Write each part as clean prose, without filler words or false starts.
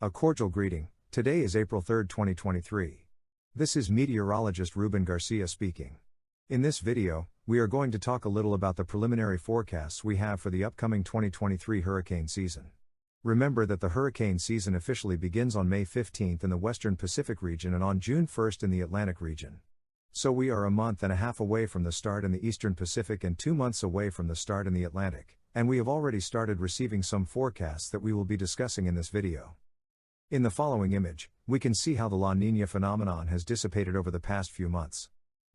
A cordial greeting. Today is April 3, 2023. This is meteorologist Ruben Garcia speaking. In this video, we are going to talk a little about the preliminary forecasts we have for the upcoming 2023 hurricane season. Remember that the hurricane season officially begins on May 15th in the Western Pacific region and on June 1st in the Atlantic region. So we are a month and a half away from the start in the Eastern Pacific and 2 months away from the start in the Atlantic, and we have already started receiving some forecasts that we will be discussing in this video. In the following image, we can see how the La Niña phenomenon has dissipated over the past few months.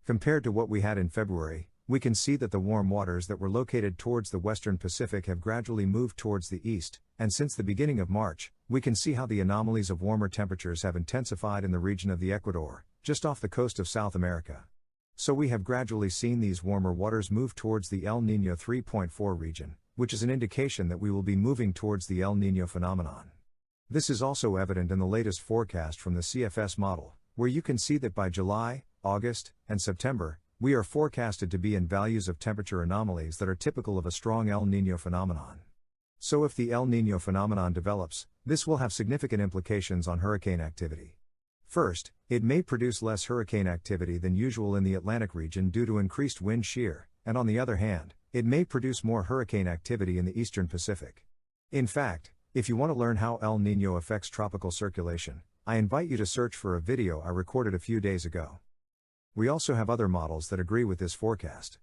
Compared to what we had in February, we can see that the warm waters that were located towards the Western Pacific have gradually moved towards the east, and since the beginning of March, we can see how the anomalies of warmer temperatures have intensified in the region of the Ecuador, just off the coast of South America. So we have gradually seen these warmer waters move towards the El Niño 3.4 region, which is an indication that we will be moving towards the El Niño phenomenon. This is also evident in the latest forecast from the CFS model, where you can see that by July, August, and September, we are forecasted to be in values of temperature anomalies that are typical of a strong El Niño phenomenon. So if the El Niño phenomenon develops, this will have significant implications on hurricane activity. First, it may produce less hurricane activity than usual in the Atlantic region due to increased wind shear, and on the other hand, it may produce more hurricane activity in the Eastern Pacific. In fact, if you want to learn how El Niño affects tropical circulation, I invite you to search for a video I recorded a few days ago. We also have other models that agree with this forecast.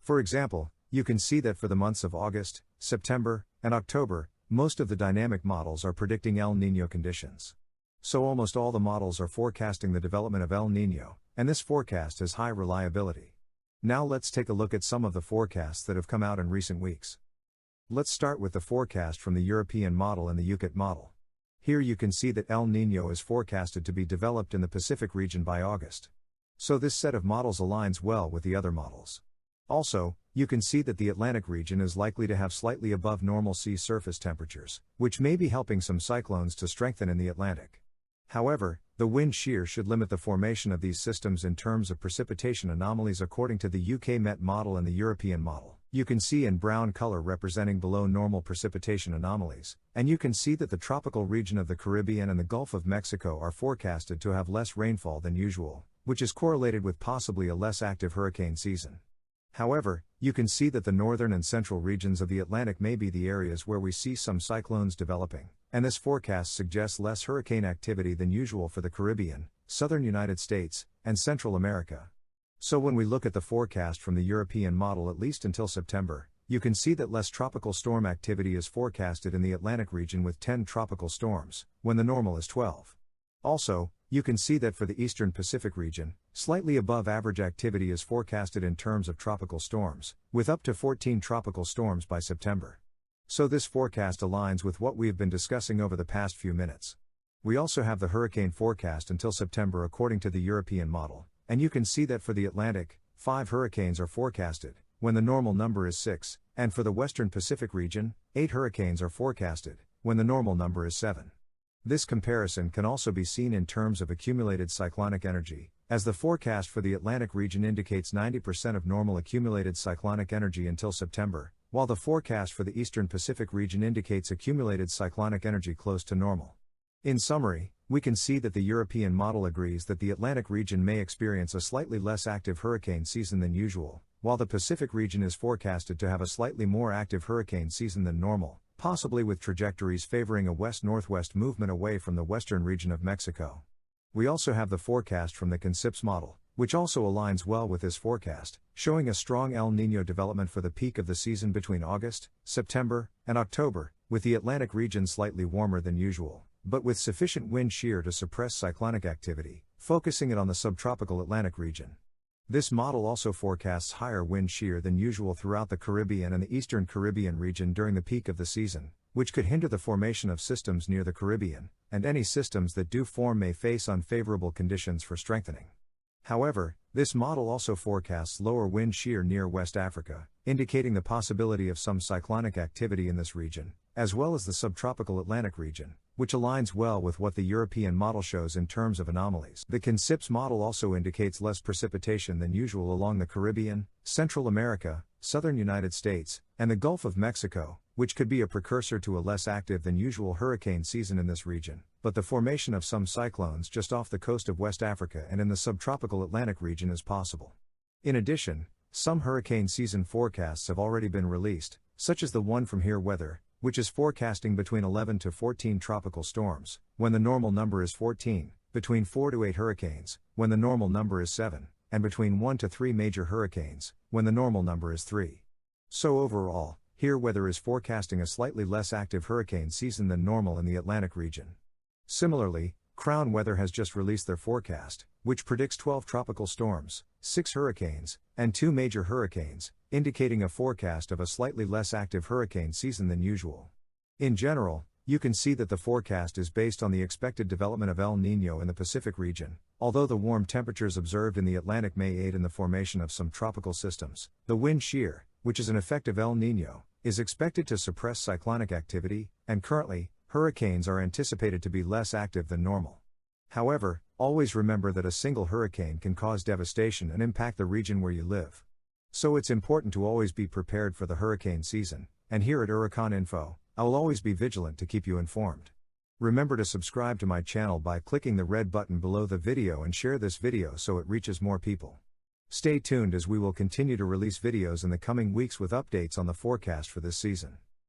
For example, you can see that for the months of August, September, and October, most of the dynamic models are predicting El Niño conditions. So almost all the models are forecasting the development of El Niño, and this forecast has high reliability. Now let's take a look at some of the forecasts that have come out in recent weeks. Let's start with the forecast from the European model and the UCAT model. Here you can see that El Niño is forecasted to be developed in the Pacific region by August. So this set of models aligns well with the other models. Also, you can see that the Atlantic region is likely to have slightly above normal sea surface temperatures, which may be helping some cyclones to strengthen in the Atlantic. However, the wind shear should limit the formation of these systems in terms of precipitation anomalies according to the UK Met model and the European model. You can see in brown color representing below normal precipitation anomalies, and you can see that the tropical region of the Caribbean and the Gulf of Mexico are forecasted to have less rainfall than usual, which is correlated with possibly a less active hurricane season. However, you can see that the northern and central regions of the Atlantic may be the areas where we see some cyclones developing, and this forecast suggests less hurricane activity than usual for the Caribbean, southern United States, and Central America. So when we look at the forecast from the European model at least until September, you can see that less tropical storm activity is forecasted in the Atlantic region with 10 tropical storms, when the normal is 12. Also, you can see that for the Eastern Pacific region, slightly above average activity is forecasted in terms of tropical storms, with up to 14 tropical storms by September. So this forecast aligns with what we have been discussing over the past few minutes. We also have the hurricane forecast until September according to the European model, and you can see that for the Atlantic, 5 hurricanes are forecasted, when the normal number is 6, and for the Western Pacific region, 8 hurricanes are forecasted, when the normal number is 7. This comparison can also be seen in terms of accumulated cyclonic energy, as the forecast for the Atlantic region indicates 90% of normal accumulated cyclonic energy until September, while the forecast for the Eastern Pacific region indicates accumulated cyclonic energy close to normal. In summary, we can see that the European model agrees that the Atlantic region may experience a slightly less active hurricane season than usual, while the Pacific region is forecasted to have a slightly more active hurricane season than normal, possibly with trajectories favoring a west-northwest movement away from the western region of Mexico. We also have the forecast from the CanSIPS model, which also aligns well with this forecast, showing a strong El Niño development for the peak of the season between August, September, and October, with the Atlantic region slightly warmer than usual, but with sufficient wind shear to suppress cyclonic activity, focusing it on the subtropical Atlantic region. This model also forecasts higher wind shear than usual throughout the Caribbean and the Eastern Caribbean region during the peak of the season, which could hinder the formation of systems near the Caribbean, and any systems that do form may face unfavorable conditions for strengthening. However, this model also forecasts lower wind shear near West Africa, indicating the possibility of some cyclonic activity in this region, as well as the subtropical Atlantic region, which aligns well with what the European model shows in terms of anomalies. The CanSIPS model also indicates less precipitation than usual along the Caribbean, Central America, southern United States, and the Gulf of Mexico, which could be a precursor to a less active than usual hurricane season in this region, but the formation of some cyclones just off the coast of West Africa and in the subtropical Atlantic region is possible. In addition, some hurricane season forecasts have already been released, such as the one from Accuweather, which is forecasting between 11 to 14 tropical storms, when the normal number is 14, between 4 to 8 hurricanes, when the normal number is 7, and between 1 to 3 major hurricanes, when the normal number is 3. So overall, Accuweather is forecasting a slightly less active hurricane season than normal in the Atlantic region. Similarly, Crown Weather has just released their forecast, which predicts 12 tropical storms, 6 hurricanes, and 2 major hurricanes, indicating a forecast of a slightly less active hurricane season than usual. In general, you can see that the forecast is based on the expected development of El Niño in the Pacific region. Although the warm temperatures observed in the Atlantic may aid in the formation of some tropical systems, the wind shear, which is an effect of El Niño, is expected to suppress cyclonic activity, and currently, hurricanes are anticipated to be less active than normal. However, always remember that a single hurricane can cause devastation and impact the region where you live. So it's important to always be prepared for the hurricane season, and here at Hurricane Info, I will always be vigilant to keep you informed. Remember to subscribe to my channel by clicking the red button below the video and share this video so it reaches more people. Stay tuned as we will continue to release videos in the coming weeks with updates on the forecast for this season.